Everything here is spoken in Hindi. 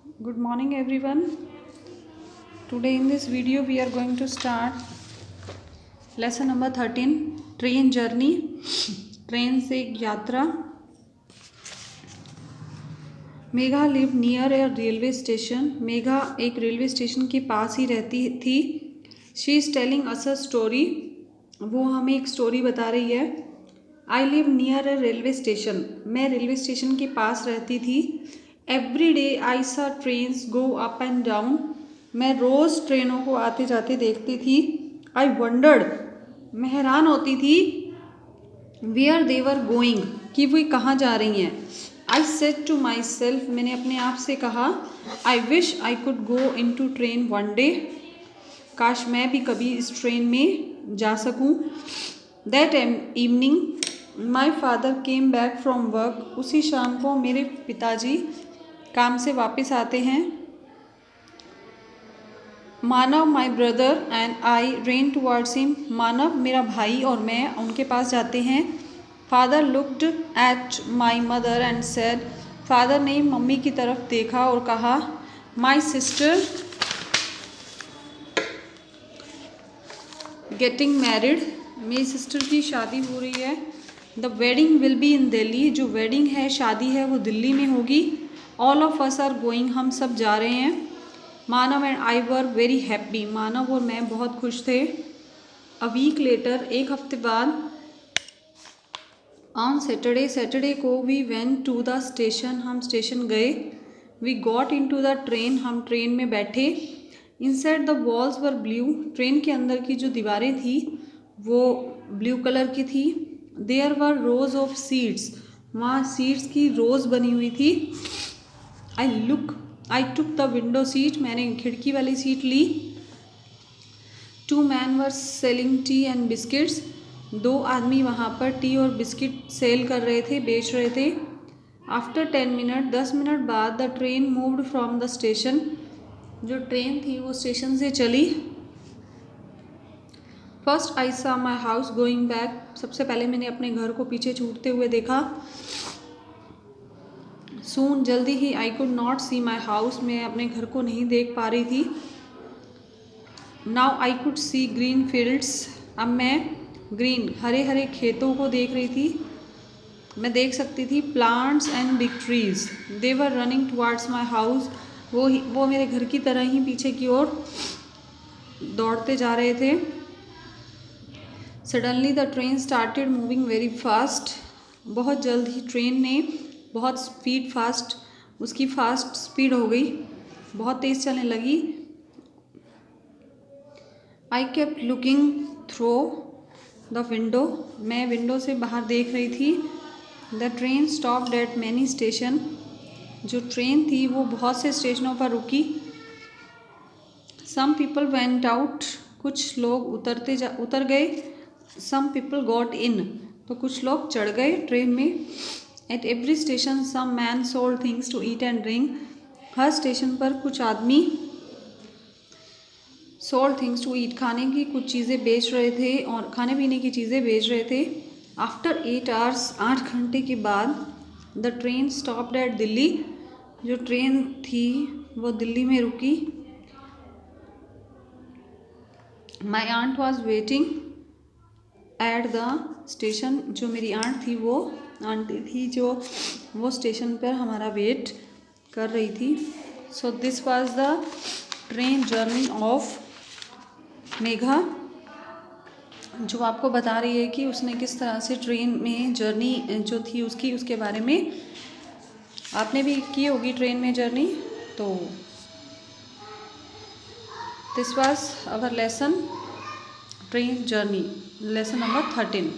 Good morning everyone. Today in this video we are going to start lesson number 13 train journey. Train से एक यात्रा. मेघा लिव नियर ए रेलवे स्टेशन. मेघा एक रेलवे स्टेशन के पास ही रहती थी. She is telling us a story. वो हमें एक स्टोरी बता रही है. I live near A railway station. मैं रेलवे स्टेशन के पास रहती थी. एवरी डे आई सा trains go up and down. मैं रोज़ ट्रेनों को आते जाते देखती थी. आई वंडर्ड. मैं हैरान होती थी. Where they were going. कि वो कहाँ जा रही हैं. I said to myself. मैंने अपने आप से कहा. I wish I could go into train one day. काश मैं भी कभी इस ट्रेन में जा सकूँ. That evening my father came back from work. उसी शाम को मेरे पिताजी काम से वापस आते हैं. Manav my brother and I ran towards him. Manav मेरा भाई और मैं उनके पास जाते हैं. Father looked at my mother and said. Father ने मम्मी की तरफ देखा और कहा. My sister getting married. मेरी सिस्टर की शादी हो रही है. The wedding will be in Delhi. जो वेडिंग है, शादी है, वो दिल्ली में होगी. All of us are going. हम सब जा रहे हैं. Manav and I were very happy. Manav और मैं बहुत खुश थे. A week later. एक हफ्ते बाद. On Saturday. सैटरडे को we went to the station. हम स्टेशन गए. We got in to the train. हम ट्रेन में बैठे. Inside the walls were blue. Train के अंदर की जो दीवारें थी वो ब्लू कलर की थी. There were rows of seats. वहाँ सीट्स की रोज बनी हुई थी. I took the window seat. मैंने खिड़की वाली सीट ली. Two men were selling tea and biscuits. दो आदमी वहाँ पर टी और बिस्किट सेल कर रहे थे, बेच रहे थे. After 10 minute. 10 मिनट बाद the train moved from the station. जो ट्रेन थी वो स्टेशन से चली. फर्स्ट आई सा माई हाउस गोइंग बैक. सबसे पहले मैंने अपने घर को पीछे छूटते हुए देखा. सून. जल्दी ही. I could not see my house. मैं अपने घर को नहीं देख पा रही थी. Now I could see green fields. अब मैं ग्रीन हरे हरे खेतों को देख रही थी. मैं देख सकती थी. Plants and big trees. They were running towards my house. वो मेरे घर की तरह ही पीछे की ओर दौड़ते जा रहे थे. Suddenly the train started moving very fast. बहुत जल्द ही ट्रेन ने बहुत उसकी फास्ट स्पीड हो गई. बहुत तेज़ चलने लगी. I kept looking through the window. मैं विंडो से बाहर देख रही थी. The train stopped at many station. जो ट्रेन थी वो बहुत से स्टेशनों पर रुकी. Some people went out. कुछ लोग उतर गए. Some people got in. तो कुछ लोग चढ़ गए ट्रेन में. At every station some man sold things to eat and drink. हर स्टेशन पर कुछ आदमी सोल्ड थिंग्स टू ईट. खाने की कुछ चीज़ें बेच रहे थे और खाने पीने की चीज़ें बेच रहे थे. After 8 hours. 8 घंटे के बाद the train stopped at Delhi. जो ट्रेन थी वो दिल्ली में रुकी. My aunt was waiting at the station. जो मेरी आंट थी, वो आंटी थी जो वो स्टेशन पर हमारा वेट कर रही थी. So this was the train journey of Megha. जो आपको बता रही है कि उसने किस तरह से ट्रेन में जर्नी जो थी उसके बारे में. आपने भी की होगी ट्रेन में जर्नी. तो this was our lesson train journey, lesson number 13.